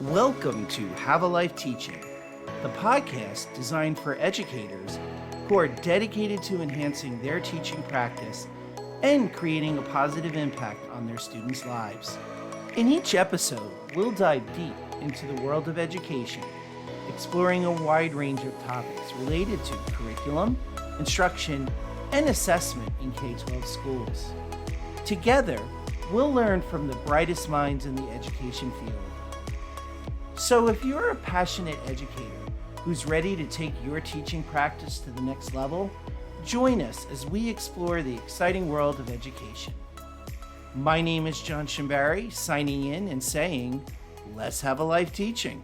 Welcome to Have a Life Teaching, the podcast designed for educators who are dedicated to enhancing their teaching practice and creating a positive impact on their students' lives. In each episode, we'll dive deep into the world of education, exploring a wide range of topics related to curriculum, instruction, and assessment in K-12 schools. Together, we'll learn from the brightest minds in the education field. So if you're a passionate educator who's ready to take your teaching practice to the next level, join us as we explore the exciting world of education. My name is John Shimberry, signing in and saying, let's have a life teaching.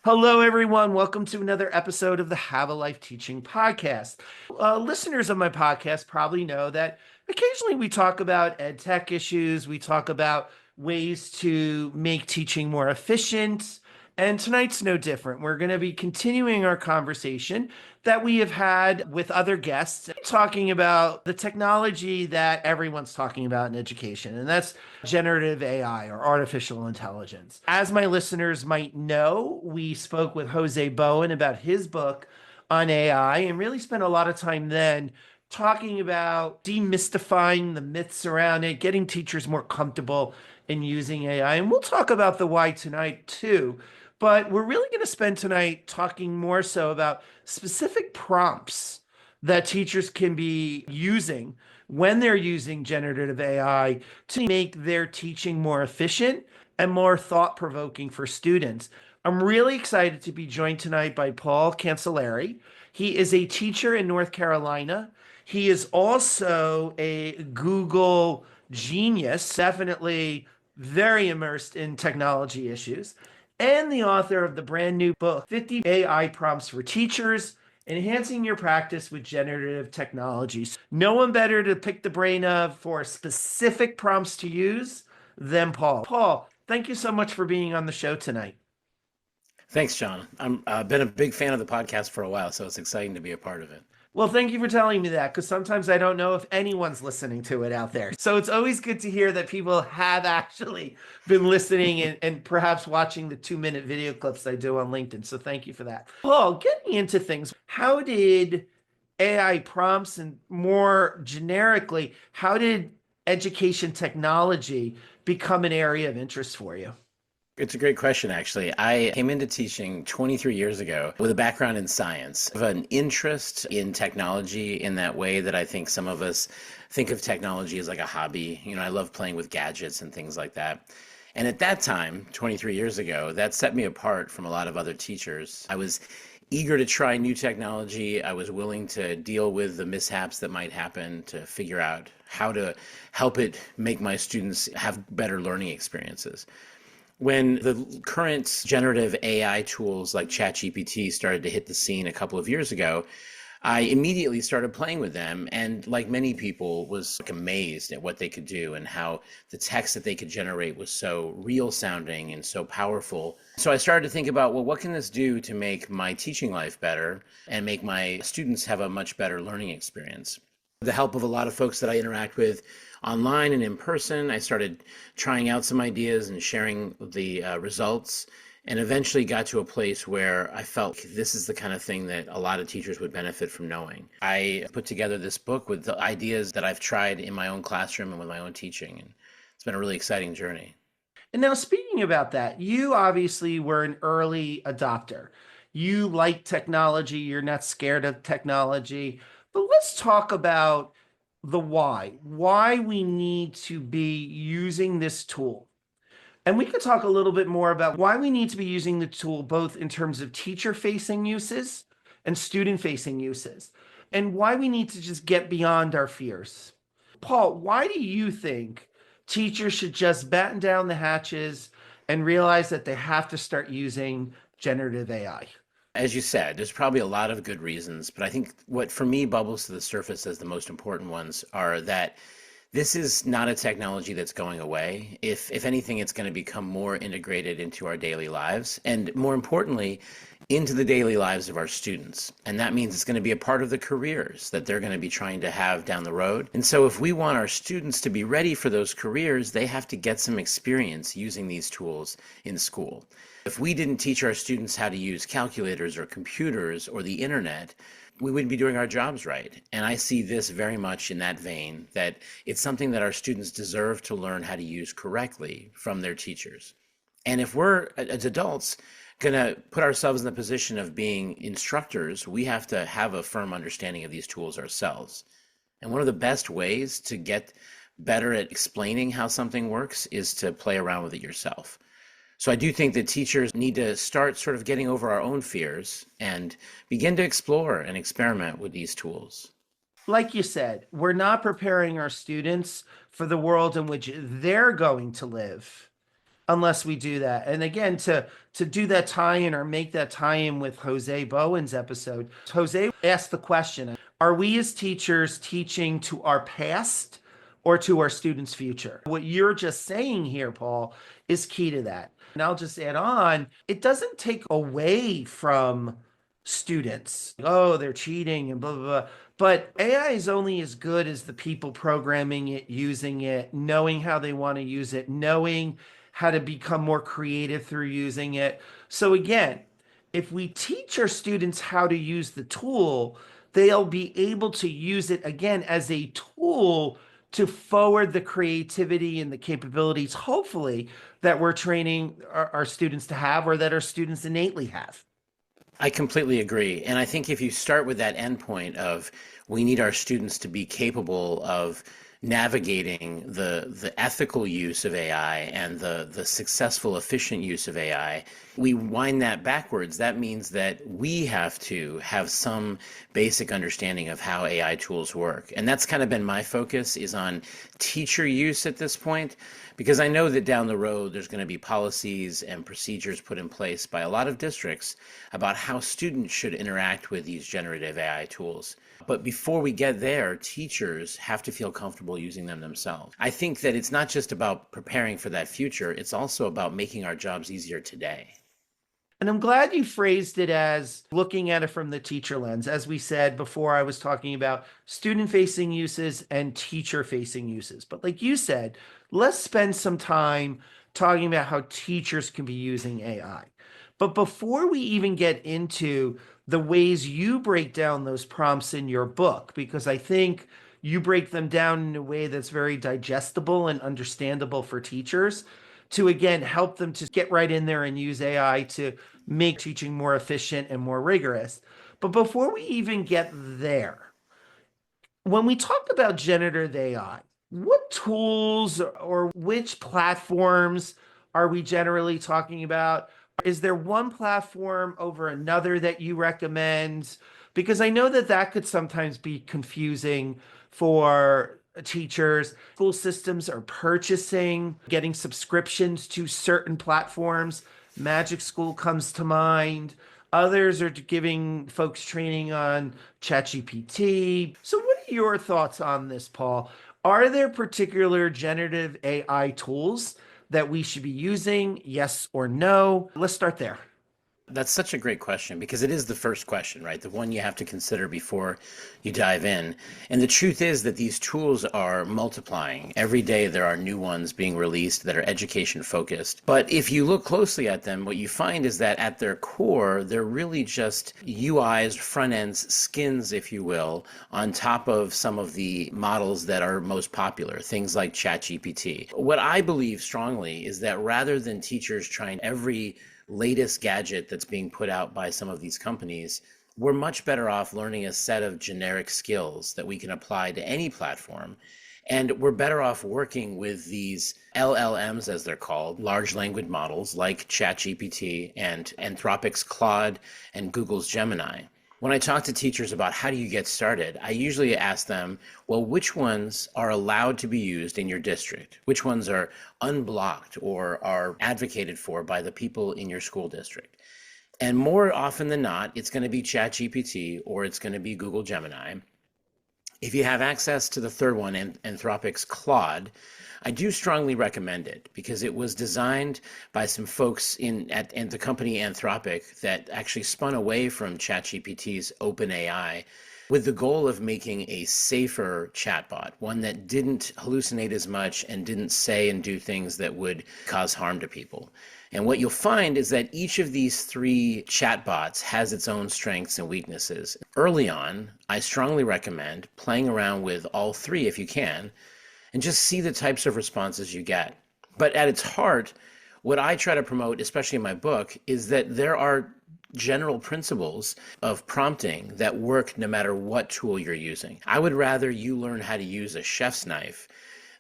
Hello, everyone. Welcome to another episode of the Have a Life Teaching podcast. Listeners of my podcast probably know that occasionally we talk about ed tech issues. We talk about ways to make teaching more efficient. And tonight's no different. We're going to be continuing our conversation that we have had with other guests, talking about the technology that everyone's talking about in education, and that's generative AI or artificial intelligence. As my listeners might know, we spoke with Jose Bowen about his book on AI and really spent a lot of time then talking about demystifying the myths around it, getting teachers more comfortable in using AI. And we'll talk about the why tonight too. But we're really going to spend tonight talking more so about specific prompts that teachers can be using when they're using generative AI to make their teaching more efficient and more thought-provoking for students. I'm really excited to be joined tonight by Paul Cancellieri. He is a teacher in North Carolina. He is also a Google genius, definitely very immersed in technology issues, and the author of the brand new book, 50 AI Prompts for Teachers, Enhancing Your Practice with Generative Technologies. No one better to pick the brain of for specific prompts to use than Paul. Paul, thank you so much for being on the show tonight. Thanks, John. I've been a big fan of the podcast for a while, so it's exciting to be a part of it. Well, thank you for telling me that, because sometimes I don't know if anyone's listening to it out there. So it's always good to hear that people have actually been listening and perhaps watching the 2-minute video clips I do on LinkedIn. So thank you for that. Paul, getting into things, how did AI prompts and more generically, how did education technology become an area of interest for you? It's a great question, actually. I came into teaching 23 years ago with a background in science. I have an interest in technology in that way that I think some of us think of technology as like a hobby. You know, I love playing with gadgets and things like that. And at that time, 23 years ago, that set me apart from a lot of other teachers. I was eager to try new technology. I was willing to deal with the mishaps that might happen to figure out how to help it make my students have better learning experiences. When the current generative AI tools like ChatGPT started to hit the scene a couple of years ago, I immediately started playing with them, and like many people, was like amazed at what they could do and how the text that they could generate was so real sounding and so powerful. So I started to think about, well, what can this do to make my teaching life better and make my students have a much better learning experience? With the help of a lot of folks that I interact with online and in person, I started trying out some ideas and sharing the results, and eventually got to a place where I felt this is the kind of thing that a lot of teachers would benefit from knowing. I put together this book with the ideas that I've tried in my own classroom and with my own teaching, and it's been a really exciting journey. And now, speaking about that, you obviously were an early adopter. You like technology, you're not scared of technology. But let's talk about the why we need to be using this tool. And we could talk a little bit more about why we need to be using the tool, both in terms of teacher-facing uses and student-facing uses, and why we need to just get beyond our fears. Paul, why do you think teachers should just batten down the hatches and realize that they have to start using generative AI? As you said, there's probably a lot of good reasons, but I think what for me bubbles to the surface as the most important ones are that This is not a technology that's going away. If anything, it's going to become more integrated into our daily lives, and more importantly, into the daily lives of our students. And that means it's going to be a part of the careers that they're going to be trying to have down the road. And so if we want our students to be ready for those careers, they have to get some experience using these tools in school. If we didn't teach our students how to use calculators or computers or the internet, we wouldn't be doing our jobs right. And I see this very much in that vein, that it's something that our students deserve to learn how to use correctly from their teachers. And if we're, as adults, going to put ourselves in the position of being instructors, we have to have a firm understanding of these tools ourselves. And one of the best ways to get better at explaining how something works is to play around with it yourself. So I do think that teachers need to start sort of getting over our own fears and begin to explore and experiment with these tools. Like you said, we're not preparing our students for the world in which they're going to live unless we do that. And again, to do that tie-in or make that tie-in with Jose Bowen's episode, Jose asked the question, are we as teachers teaching to our past or to our students' future? What you're just saying here, Paul, is key to that. And I'll just add on, it doesn't take away from students. Oh, they're cheating and blah, blah, blah. But AI is only as good as the people programming it, using it, knowing how they want to use it, knowing how to become more creative through using it. So again, if we teach our students how to use the tool, they'll be able to use it again as a tool to forward the creativity and the capabilities, hopefully, that we're training our students to have or that our students innately have. I completely agree. And I think if you start with that endpoint of we need our students to be capable of navigating the ethical use of AI and the successful, efficient use of AI, we wind that backwards. That means that we have to have some basic understanding of how AI tools work. And that's kind of been my focus, is on teacher use at this point, because I know that down the road there's going to be policies and procedures put in place by a lot of districts about how students should interact with these generative AI tools. But before we get there, teachers have to feel comfortable using them themselves. I think that it's not just about preparing for that future, it's also about making our jobs easier today. And I'm glad you phrased it as looking at it from the teacher lens. As we said before, I was talking about student-facing uses and teacher-facing uses. But like you said, let's spend some time talking about how teachers can be using AI. But before we even get into the ways you break down those prompts in your book, because I think you break them down in a way that's very digestible and understandable for teachers to, again, help them to get right in there and use AI to make teaching more efficient and more rigorous. But before we even get there, when we talk about generative AI, what tools or which platforms are we generally talking about? Is there one platform over another that you recommend? Because I know that that could sometimes be confusing for teachers. School systems are purchasing, getting subscriptions to certain platforms. Magic School comes to mind. Others are giving folks training on ChatGPT. So, what are your thoughts on this, Paul? Are there particular generative AI tools that we should be using? Yes or no? Let's start there. That's such a great question, because it is the first question, right? The one you have to consider before you dive in. And the truth is that these tools are multiplying. Every day there are new ones being released that are education focused. But if you look closely at them, what you find is that at their core, they're really just UIs, front ends, skins, if you will, on top of some of the models that are most popular, things like ChatGPT. What I believe strongly is that rather than teachers trying every latest gadget that's being put out by some of these companies, we're much better off learning a set of generic skills that we can apply to any platform. And we're better off working with these LLMs, as they're called, large language models like ChatGPT and Anthropic's Claude and Google's Gemini. When I talk to teachers about how do you get started, I usually ask them, well, which ones are allowed to be used in your district? Which ones are unblocked or are advocated for by the people in your school district? And more often than not, it's going to be ChatGPT or it's going to be Google Gemini. If you have access to the third one, Anthropic's Claude, I do strongly recommend it because it was designed by some folks at the company Anthropic that actually spun away from ChatGPT's OpenAI with the goal of making a safer chatbot, one that didn't hallucinate as much and didn't say and do things that would cause harm to people. And what you'll find is that each of these three chatbots has its own strengths and weaknesses. Early on, I strongly recommend playing around with all three if you can and just see the types of responses you get. But at its heart, what I try to promote, especially in my book, is that there are general principles of prompting that work no matter what tool you're using. I would rather you learn how to use a chef's knife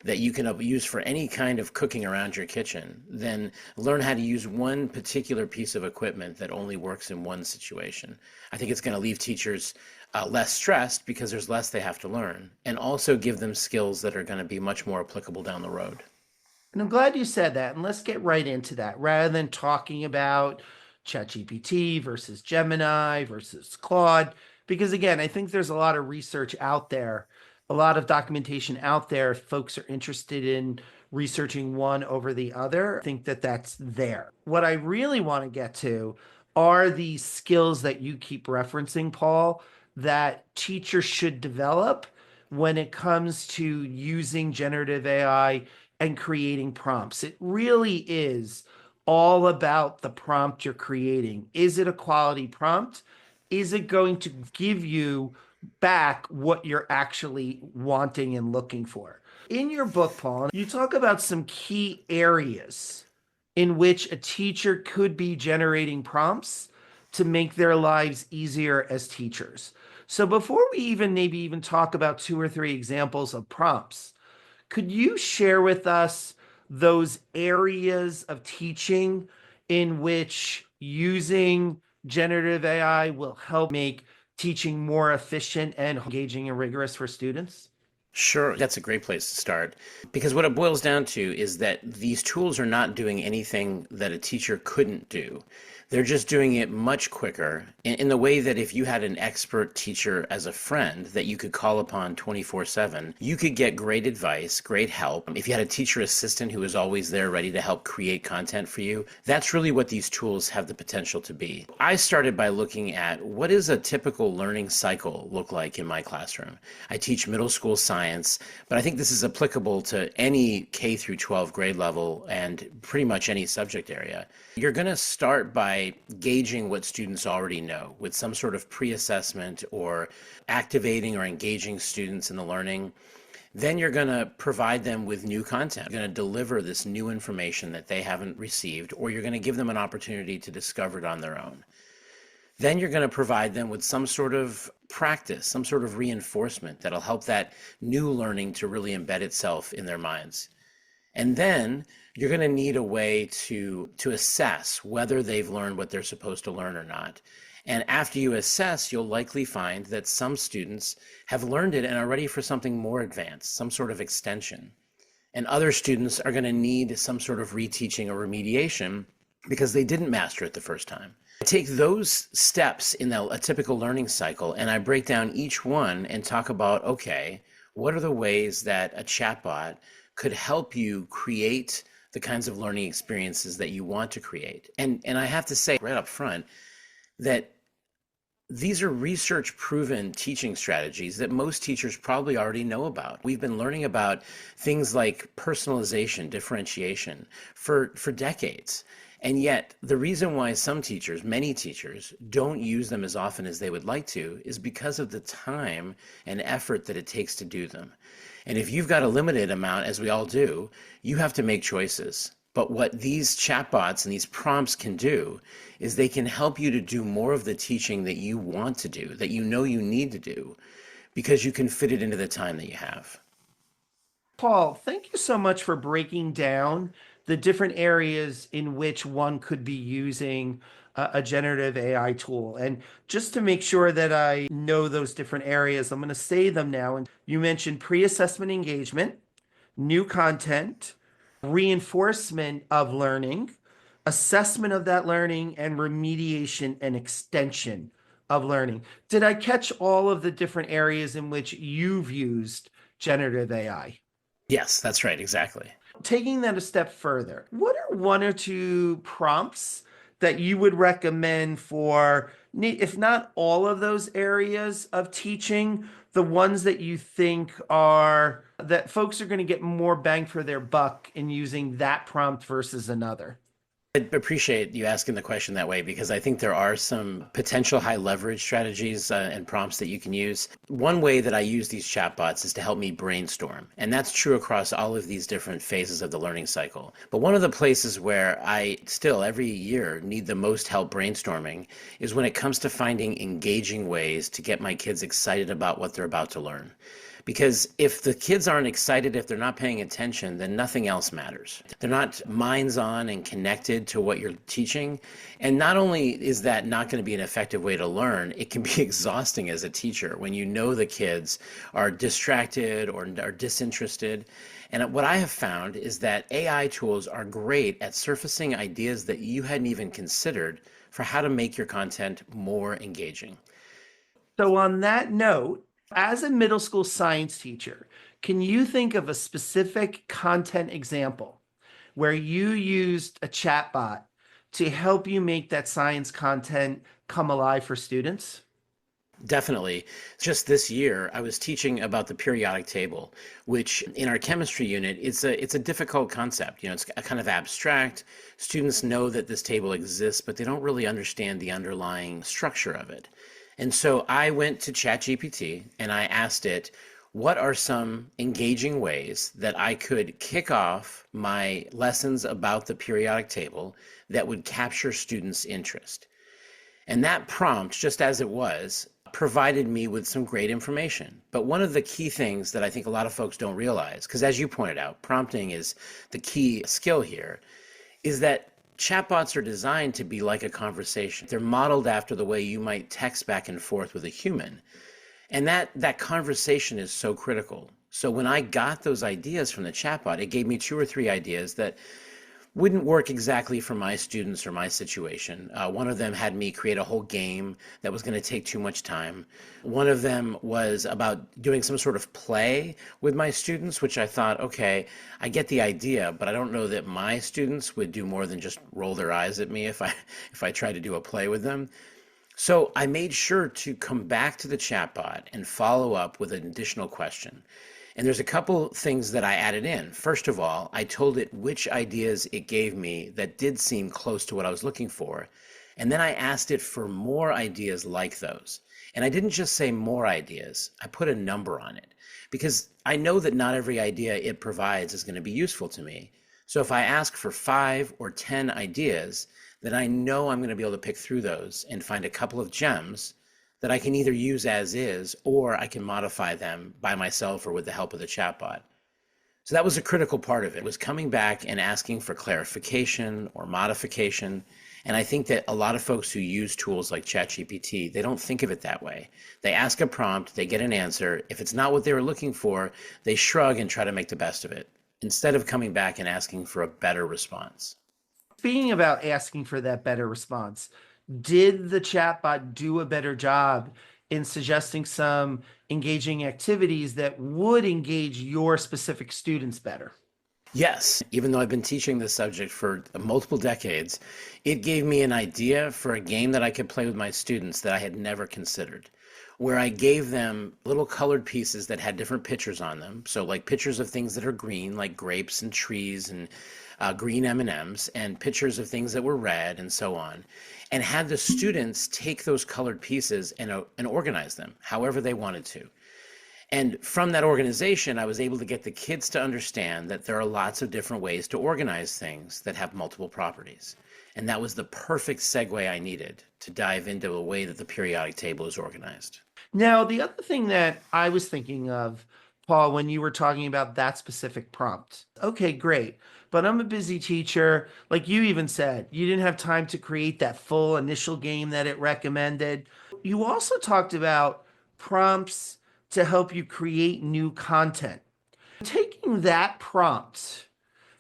that you can use for any kind of cooking around your kitchen than learn how to use one particular piece of equipment that only works in one situation. I think it's going to leave teachers less stressed because there's less they have to learn, and also give them skills that are going to be much more applicable down the road. And I'm glad you said that. And let's get right into that rather than talking about ChatGPT versus Gemini versus Claude. Because again, I think there's a lot of research out there, a lot of documentation out there. If folks are interested in researching one over the other, I think that that's there. What I really want to get to are the skills that you keep referencing, Paul, that teachers should develop when it comes to using generative AI and creating prompts. It really is all about the prompt you're creating. Is it a quality prompt? Is it going to give you back what you're actually wanting and looking for? In your book, Paul, you talk about some key areas in which a teacher could be generating prompts to make their lives easier as teachers. So before we maybe even talk about two or three examples of prompts, could you share with us those areas of teaching in which using generative AI will help make teaching more efficient and engaging and rigorous for students? Sure, that's a great place to start because what it boils down to is that these tools are not doing anything that a teacher couldn't do. They're just doing it much quicker in the way that if you had an expert teacher as a friend that you could call upon 24/7, you could get great advice, great help. If you had a teacher assistant who was always there ready to help create content for you, that's really what these tools have the potential to be. I started by looking at what does a typical learning cycle look like in my classroom. I teach middle school science, but I think this is applicable to any K through 12 grade level and pretty much any subject area. You're going to start by gauging what students already know with some sort of pre-assessment or activating or engaging students in the learning. Then you're going to provide them with new content. You're going to deliver this new information that they haven't received, or you're going to give them an opportunity to discover it on their own. Then you're going to provide them with some sort of practice, some sort of reinforcement that'll help that new learning to really embed itself in their minds. And then you're going to need a way to assess whether they've learned what they're supposed to learn or not. And after you assess, you'll likely find that some students have learned it and are ready for something more advanced, some sort of extension. And other students are going to need some sort of reteaching or remediation because they didn't master it the first time. I take those steps in a typical learning cycle and I break down each one and talk about, okay, what are the ways that a chatbot could help you create the kinds of learning experiences that you want to create. And I have to say right up front that these are research proven teaching strategies that most teachers probably already know about. We've been learning about things like personalization, differentiation for decades. And yet the reason why some teachers, many teachers, don't use them as often as they would like to is because of the time and effort that it takes to do them. And if you've got a limited amount, as we all do, you have to make choices. But what these chatbots and these prompts can do is they can help you to do more of the teaching that you want to do, that you know you need to do, because you can fit it into the time that you have. Paul, thank you so much for breaking down the different areas in which one could be using a generative AI tool. And just to make sure that I know those different areas, I'm going to say them now. And you mentioned pre-assessment engagement, new content, reinforcement of learning, assessment of that learning, and remediation and extension of learning. Did I catch all of the different areas in which you've used generative AI? Yes, that's right, exactly. Taking that a step further, what are one or two prompts that you would recommend for, if not all of those areas of teaching, the ones that you think are that folks are going to get more bang for their buck in using that prompt versus another? I appreciate you asking the question that way because I think there are some potential high leverage strategies and prompts that you can use. One way that I use these chatbots is to help me brainstorm, and that's true across all of these different phases of the learning cycle. But one of the places where I still every year need the most help brainstorming is when it comes to finding engaging ways to get my kids excited about what they're about to learn. Because if the kids aren't excited, if they're not paying attention, then nothing else matters. They're not minds on and connected to what you're teaching. And not only is that not going to be an effective way to learn, it can be exhausting as a teacher when you know the kids are distracted or are disinterested. And what I have found is that AI tools are great at surfacing ideas that you hadn't even considered for how to make your content more engaging. So, on that note, as a middle school science teacher, can you think of a specific content example where you used a chatbot to help you make that science content come alive for students? Definitely. Just this year, I was teaching about the periodic table, which in our chemistry unit, it's a difficult concept. It's a kind of abstract. Students know that this table exists, but they don't really understand the underlying structure of it. And so I went to ChatGPT and I asked it, what are some engaging ways that I could kick off my lessons about the periodic table that would capture students' interest? And that prompt, just as it was, provided me with some great information. But one of the key things that I think a lot of folks don't realize, because as you pointed out, prompting is the key skill here, is that chatbots are designed to be like a conversation. They're modeled after the way you might text back and forth with a human. And that conversation is so critical. So when I got those ideas from the chatbot, it gave me two or three ideas that wouldn't work exactly for my students or my situation. One of them had me create a whole game that was going to take too much time. One of them was about doing some sort of play with my students, which I thought, okay, I get the idea, but I don't know that my students would do more than just roll their eyes at me if I try to do a play with them. So I made sure to come back to the chatbot and follow up with an additional question. And there's a couple things that I added in. First of all, I told it which ideas it gave me that did seem close to what I was looking for. And then I asked it for more ideas like those. And I didn't just say more ideas, I put a number on it because I know that not every idea it provides is going to be useful to me. So if I ask for 5 or 10 ideas, then I know I'm going to be able to pick through those and find a couple of gems that I can either use as is, or I can modify them by myself or with the help of the chatbot. So that was a critical part of it, was coming back and asking for clarification or modification. And I think that a lot of folks who use tools like ChatGPT, they don't think of it that way. They ask a prompt, they get an answer. If it's not what they were looking for, they shrug and try to make the best of it, instead of coming back and asking for a better response. Speaking about asking for that better response, did the chatbot do a better job in suggesting some engaging activities that would engage your specific students better? Yes, even though I've been teaching this subject for multiple decades, it gave me an idea for a game that I could play with my students that I had never considered, where I gave them little colored pieces that had different pictures on them. So like pictures of things that are green, like grapes and trees and green M&Ms, and pictures of things that were red and so on, and had the students take those colored pieces and organize them however they wanted to. And from that organization, I was able to get the kids to understand that there are lots of different ways to organize things that have multiple properties. And that was the perfect segue I needed to dive into the way that the periodic table is organized. Now, the other thing that I was thinking of, Paul, when you were talking about that specific prompt, okay, great. But I'm a busy teacher. Like you even said, you didn't have time to create that full initial game that it recommended. You also talked about prompts to help you create new content. Taking that prompt,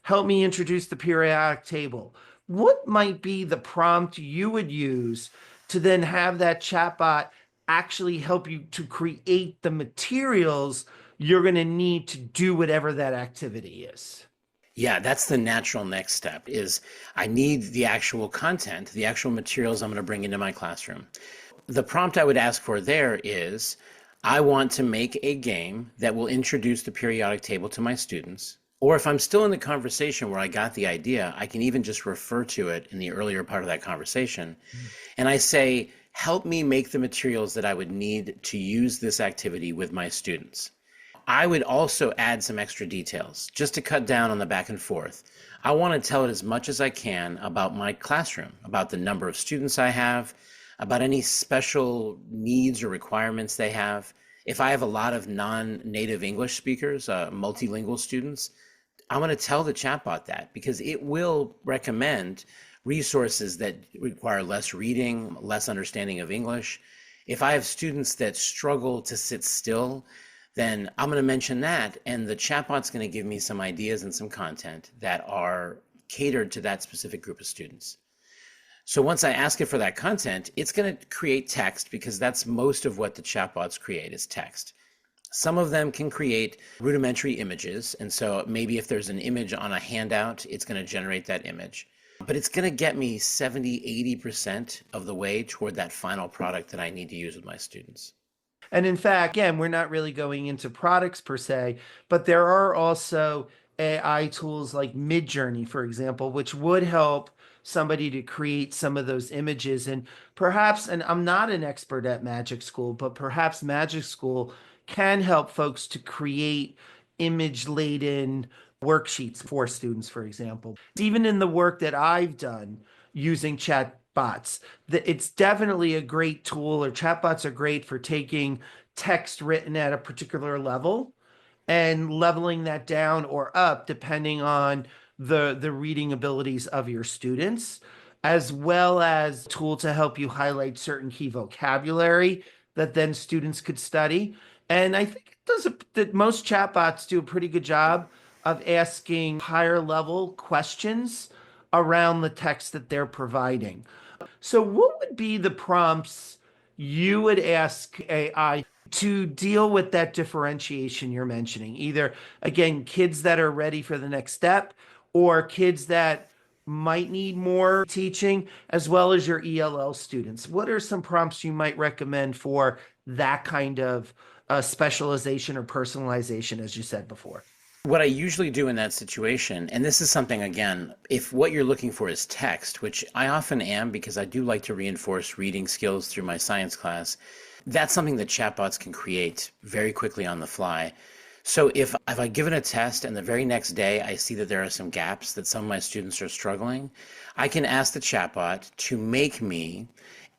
help me introduce the periodic table. What might be the prompt you would use to then have that chatbot actually help you to create the materials you're going to need to do whatever that activity is. Yeah, that's the natural next step is I need the actual content, the actual materials I'm going to bring into my classroom. The prompt I would ask for there is I want to make a game that will introduce the periodic table to my students. Or if I'm still in the conversation where I got the idea, I can even just refer to it in the earlier part of that conversation. And I say, help me make the materials that I would need to use this activity with my students. I would also add some extra details just to cut down on the back and forth. I want to tell it as much as I can about my classroom, about the number of students I have, about any special needs or requirements they have. If I have a lot of non-native English speakers, multilingual students, I'm going to tell the chatbot that because it will recommend resources that require less reading, less understanding of English. If I have students that struggle to sit still, then I'm going to mention that, and the chatbot's going to give me some ideas and some content that are catered to that specific group of students. So once I ask it for that content, it's going to create text because that's most of what the chatbots create is text. Some of them can create rudimentary images. And so maybe if there's an image on a handout, it's going to generate that image. But it's going to get me 70, 80% of the way toward that final product that I need to use with my students. And in fact, again, we're not really going into products per se, but there are also AI tools like Midjourney, for example, which would help somebody to create some of those images. And perhaps, and I'm not an expert at Magic School, but perhaps Magic School can help folks to create image-laden worksheets for students, for example. Even in the work that I've done using chatbots, it's definitely a great tool, or chatbots are great for taking text written at a particular level and leveling that down or up depending on the reading abilities of your students, as well as a tool to help you highlight certain key vocabulary that then students could study. And I think it does that most chatbots do a pretty good job of asking higher level questions around the text that they're providing. So what would be the prompts you would ask AI to deal with that differentiation you're mentioning? Either, again, kids that are ready for the next step or kids that might need more teaching, as well as your ELL students. What are some prompts you might recommend for that kind of specialization or personalization, as you said before? What I usually do in that situation, and this is something, again, if what you're looking for is text, which I often am because I do like to reinforce reading skills through my science class, that's something that chatbots can create very quickly on the fly. So if I give it a test and the very next day I see that there are some gaps that some of my students are struggling, I can ask the chatbot to make me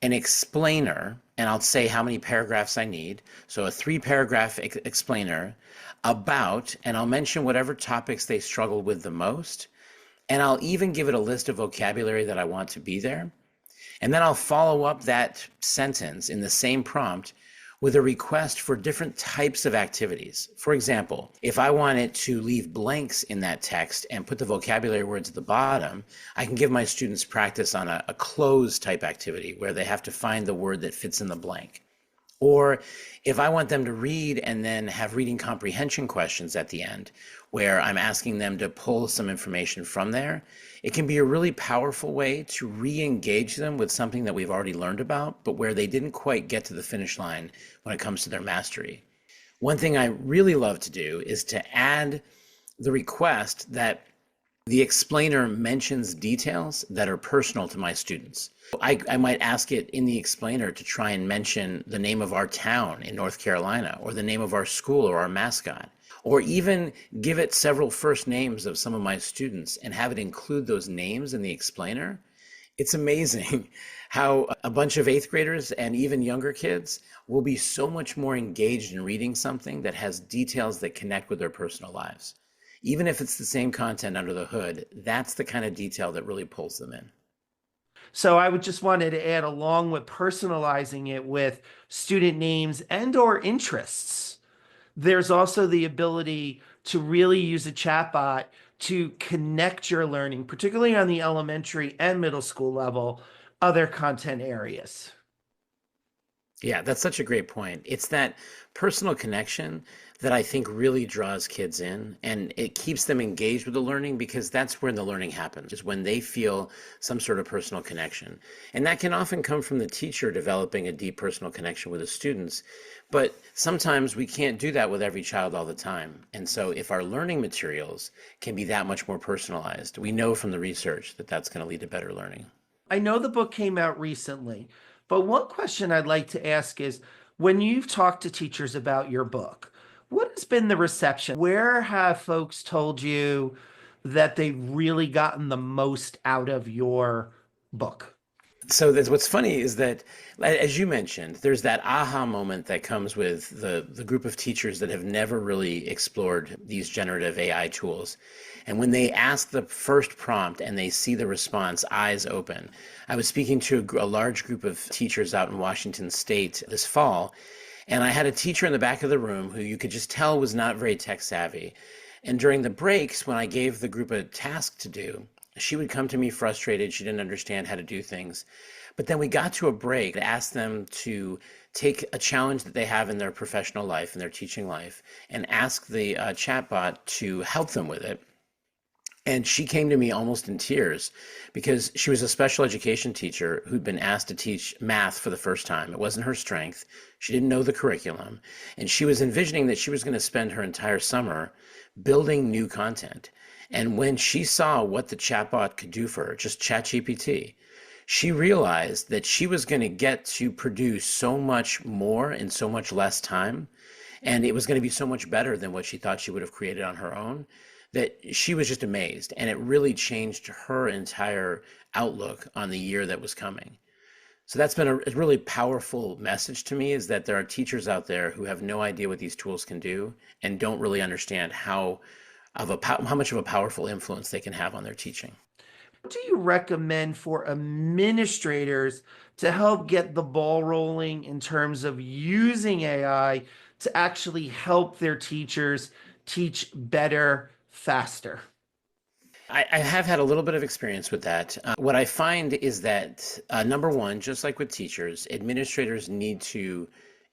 an explainer, and I'll say how many paragraphs I need. So a 3-paragraph explainer about, and I'll mention whatever topics they struggle with the most. And I'll even give it a list of vocabulary that I want to be there. And then I'll follow up that sentence in the same prompt with a request for different types of activities. For example, if I wanted to leave blanks in that text and put the vocabulary words at the bottom, I can give my students practice on a close type activity where they have to find the word that fits in the blank. Or if I want them to read and then have reading comprehension questions at the end, where I'm asking them to pull some information from there, it can be a really powerful way to re-engage them with something that we've already learned about, but where they didn't quite get to the finish line when it comes to their mastery. One thing I really love to do is to add the request that the explainer mentions details that are personal to my students. I might ask it in the explainer to try and mention the name of our town in North Carolina, or the name of our school or our mascot, or even give it several first names of some of my students and have it include those names in the explainer. It's amazing how a bunch of 8th graders and even younger kids will be so much more engaged in reading something that has details that connect with their personal lives. Even if it's the same content under the hood, that's the kind of detail that really pulls them in. So I would just wanted to add, along with personalizing it with student names and or interests, there's also the ability to really use a chatbot to connect your learning, particularly on the elementary and middle school level, other content areas. Yeah, that's such a great point. It's that personal connection that I think really draws kids in and it keeps them engaged with the learning because that's when the learning happens, is when they feel some sort of personal connection. And that can often come from the teacher developing a deep personal connection with the students. But sometimes we can't do that with every child all the time. And so if our learning materials can be that much more personalized, we know from the research that that's going to lead to better learning. I know the book came out recently, but one question I'd like to ask is when you've talked to teachers about your book, what has been the reception? Where have folks told you that they've really gotten the most out of your book? So that's what's funny is that, as you mentioned, there's that aha moment that comes with the group of teachers that have never really explored these generative AI tools. And when they ask the first prompt and they see the response, eyes open. I was speaking to a large group of teachers out in Washington State this fall, and I had a teacher in the back of the room who you could just tell was not very tech savvy. And during the breaks, when I gave the group a task to do, she would come to me frustrated. She didn't understand how to do things. But then we got to a break to ask them to take a challenge that they have in their professional life, in their teaching life, and ask the chatbot to help them with it. And she came to me almost in tears because she was a special education teacher who'd been asked to teach math for the first time. It wasn't her strength. She didn't know the curriculum. And she was envisioning that she was going to spend her entire summer building new content. And when she saw what the chatbot could do for her, just ChatGPT, she realized that she was going to get to produce so much more in so much less time. And it was going to be so much better than what she thought she would have created on her own that she was just amazed. And it really changed her entire outlook on the year that was coming. So that's been a really powerful message to me, is that there are teachers out there who have no idea what these tools can do and don't really understand how much of a powerful influence they can have on their teaching. What do you recommend for administrators to help get the ball rolling in terms of using AI to actually help their teachers teach better, faster? I have had a little bit of experience with that. What I find is that, number one, just like with teachers, administrators need to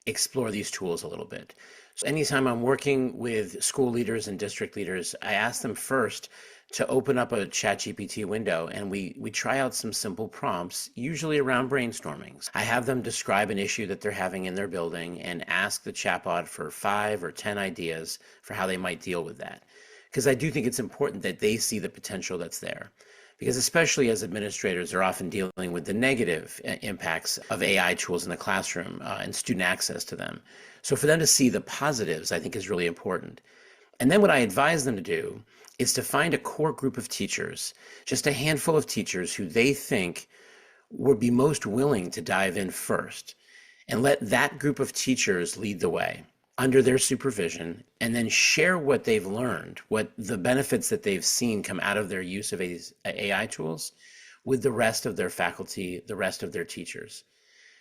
explore these tools a little bit. So anytime I'm working with school leaders and district leaders, I ask them first to open up a ChatGPT window and we try out some simple prompts, usually around brainstorming. I have them describe an issue that they're having in their building and ask the chatbot for 5 or 10 ideas for how they might deal with that. Because I do think it's important that they see the potential that's there. Because especially as administrators, they're often dealing with the negative impacts of AI tools in the classroom and student access to them. So for them to see the positives, I think is really important. And then what I advise them to do is to find a core group of teachers, just a handful of teachers who they think would be most willing to dive in first, and let that group of teachers lead the way under their supervision, and then share what they've learned, what the benefits that they've seen come out of their use of AI tools with the rest of their faculty, the rest of their teachers.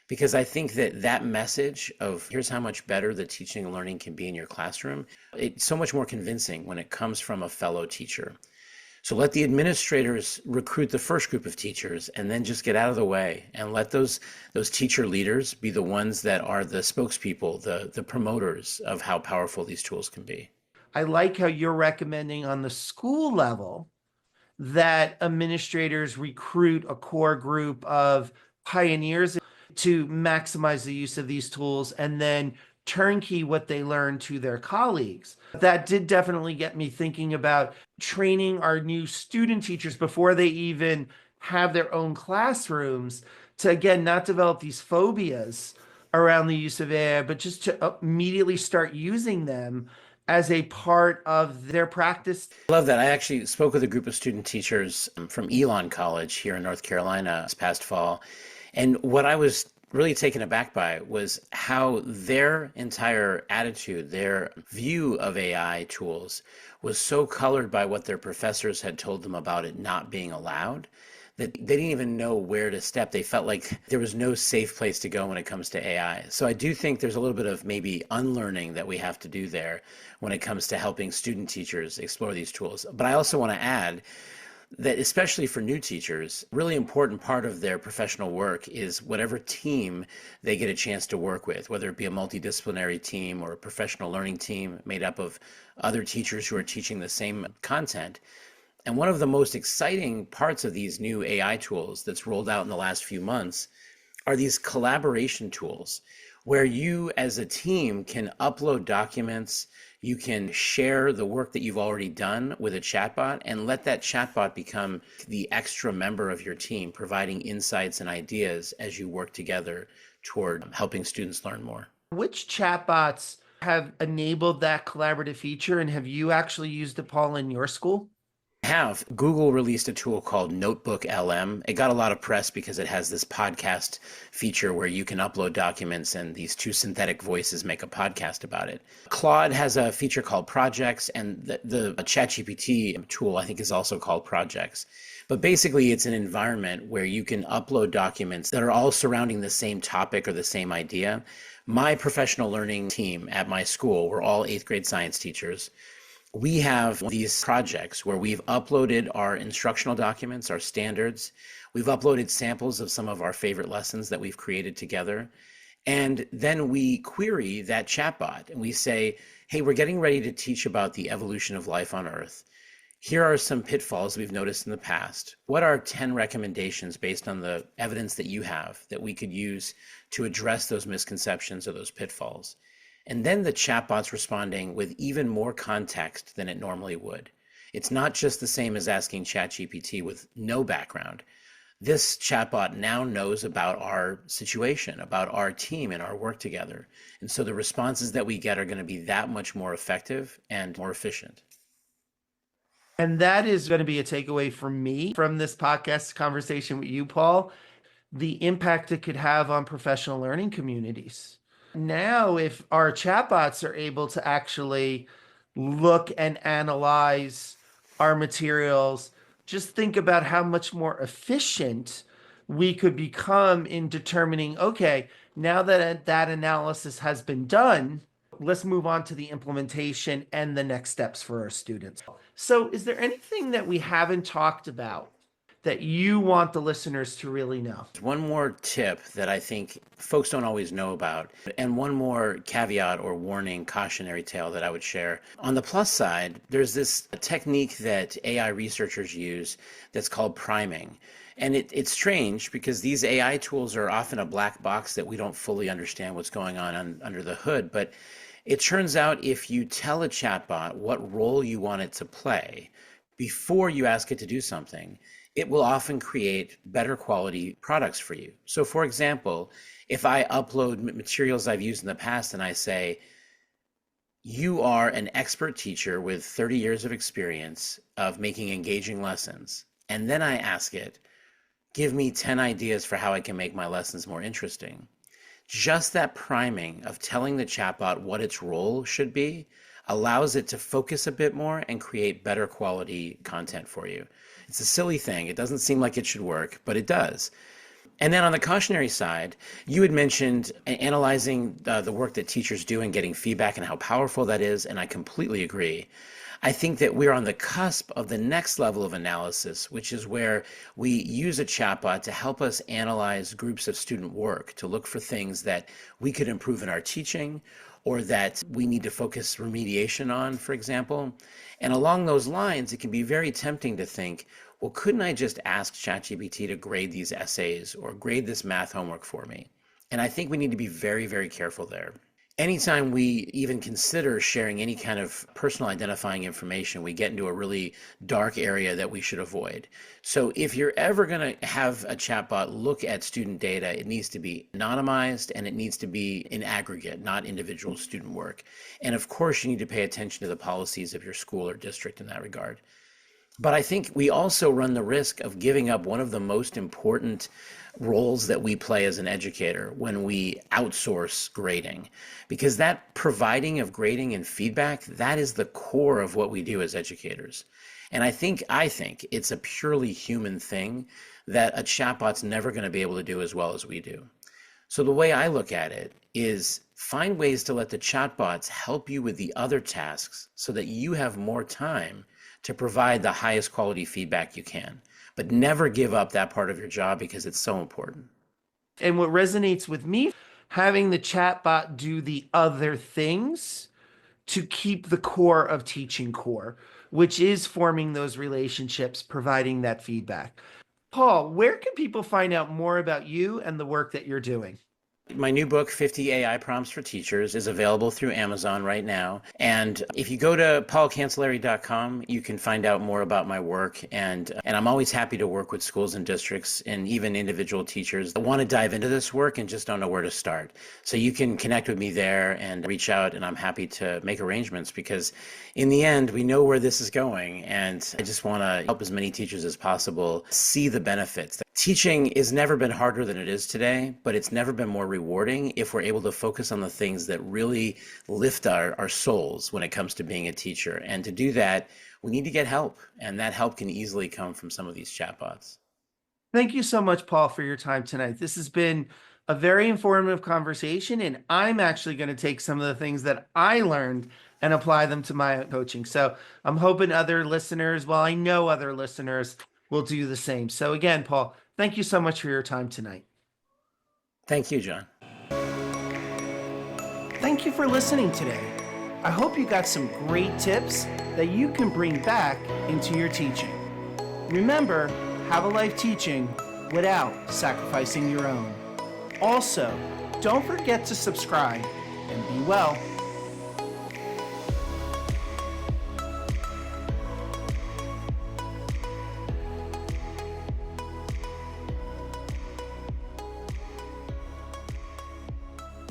Because I think that that message of here's how much better the teaching and learning can be in your classroom, it's so much more convincing when it comes from a fellow teacher. So let the administrators recruit the first group of teachers and then just get out of the way and let those teacher leaders be the ones that are the spokespeople, the promoters of how powerful these tools can be. I like how you're recommending on the school level that administrators recruit a core group of pioneers to maximize the use of these tools and then turnkey what they learn to their colleagues. That did definitely get me thinking about training our new student teachers before they even have their own classrooms to, again, not develop these phobias around the use of AI, but just to immediately start using them as a part of their practice. I love that. I actually spoke with a group of student teachers from Elon College here in North Carolina this past fall. And what I was really taken aback by was how their entire attitude, their view of AI tools was so colored by what their professors had told them about it not being allowed, that they didn't even know where to step. They felt like there was no safe place to go when it comes to AI. So I do think there's a little bit of maybe unlearning that we have to do there when it comes to helping student teachers explore these tools. But I also want to add that especially for new teachers, really important part of their professional work is whatever team they get a chance to work with, whether it be a multidisciplinary team or a professional learning team made up of other teachers who are teaching the same content. And one of the most exciting parts of these new AI tools that's rolled out in the last few months are these collaboration tools where you as a team can upload documents, you can share the work that you've already done with a chatbot and let that chatbot become the extra member of your team, providing insights and ideas as you work together toward helping students learn more. Which chatbots have enabled that collaborative feature, and have you actually used it, Paul, in your school? Have Google released a tool called Notebook LM. It got a lot of press because it has this podcast feature where you can upload documents and these two synthetic voices make a podcast about it. Claude has a feature called Projects, and the ChatGPT tool I think is also called Projects. But basically, it's an environment where you can upload documents that are all surrounding the same topic or the same idea. My professional learning team at my school, we're all 8th grade science teachers. We have these projects where we've uploaded our instructional documents, our standards. We've uploaded samples of some of our favorite lessons that we've created together. And then we query that chatbot and we say, hey, we're getting ready to teach about the evolution of life on Earth. Here are some pitfalls we've noticed in the past. What are 10 recommendations based on the evidence that you have that we could use to address those misconceptions or those pitfalls? And then the chatbot's responding with even more context than it normally would. It's not just the same as asking ChatGPT with no background. This chatbot now knows about our situation, about our team and our work together. And so the responses that we get are going to be that much more effective and more efficient. And that is going to be a takeaway from me from this podcast conversation with you, Paul, the impact it could have on professional learning communities. Now, if our chatbots are able to actually look and analyze our materials, just think about how much more efficient we could become in determining, okay, now that that analysis has been done, let's move on to the implementation and the next steps for our students. So, is there anything that we haven't talked about that you want the listeners to really know? One more tip that I think folks don't always know about, and one more caveat or warning, cautionary tale that I would share. On the plus side, there's this technique that AI researchers use that's called priming. And it's strange because these AI tools are often a black box that we don't fully understand what's going on under the hood. But it turns out if you tell a chatbot what role you want it to play before you ask it to do something, it will often create better quality products for you. So for example, if I upload materials I've used in the past and I say, you are an expert teacher with 30 years of experience of making engaging lessons, and then I ask it, give me 10 ideas for how I can make my lessons more interesting. Just that priming of telling the chatbot what its role should be allows it to focus a bit more and create better quality content for you. It's a silly thing. It doesn't seem like it should work, but it does. And then on the cautionary side, you had mentioned analyzing the work that teachers do and getting feedback and how powerful that is, and I completely agree. I think that we're on the cusp of the next level of analysis, which is where we use a chatbot to help us analyze groups of student work, to look for things that we could improve in our teaching or that we need to focus remediation on, for example. And along those lines, it can be very tempting to think, well, couldn't I just ask ChatGPT to grade these essays or grade this math homework for me? And I think we need to be very, very careful there. Anytime we even consider sharing any kind of personal identifying information, we get into a really dark area that we should avoid. So if you're ever going to have a chatbot look at student data, it needs to be anonymized and it needs to be in aggregate, not individual student work. And of course, you need to pay attention to the policies of your school or district in that regard. But I think we also run the risk of giving up one of the most important roles that we play as an educator when we outsource grading, because that providing of grading and feedback, that is the core of what we do as educators. And I think it's a purely human thing that a chatbot's never going to be able to do as well as we do. So the way I look at it is find ways to let the chatbots help you with the other tasks so that you have more time to provide the highest quality feedback you can. But never give up that part of your job because it's so important. And what resonates with me, having the chatbot do the other things to keep the core of teaching core, which is forming those relationships, providing that feedback. Paul, where can people find out more about you and the work that you're doing? My new book, 50 AI Prompts for Teachers, is available through Amazon right now. And if you go to paulcancellieri.com, you can find out more about my work. And I'm always happy to work with schools and districts and even individual teachers that want to dive into this work and just don't know where to start. So you can connect with me there and reach out, and I'm happy to make arrangements because in the end, we know where this is going. And I just want to help as many teachers as possible see the benefits. Teaching has never been harder than it is today, but it's never been more rewarding if we're able to focus on the things that really lift our souls when it comes to being a teacher. And to do that, we need to get help. And that help can easily come from some of these chatbots. Thank you so much, Paul, for your time tonight. This has been a very informative conversation, and I'm actually going to take some of the things that I learned and apply them to my coaching. So I'm hoping other listeners, well, I know other listeners will do the same. So again, Paul, thank you so much for your time tonight. Thank you, John. Thank you for listening today. I hope you got some great tips that you can bring back into your teaching. Remember, have a life teaching without sacrificing your own. Also, don't forget to subscribe and be well.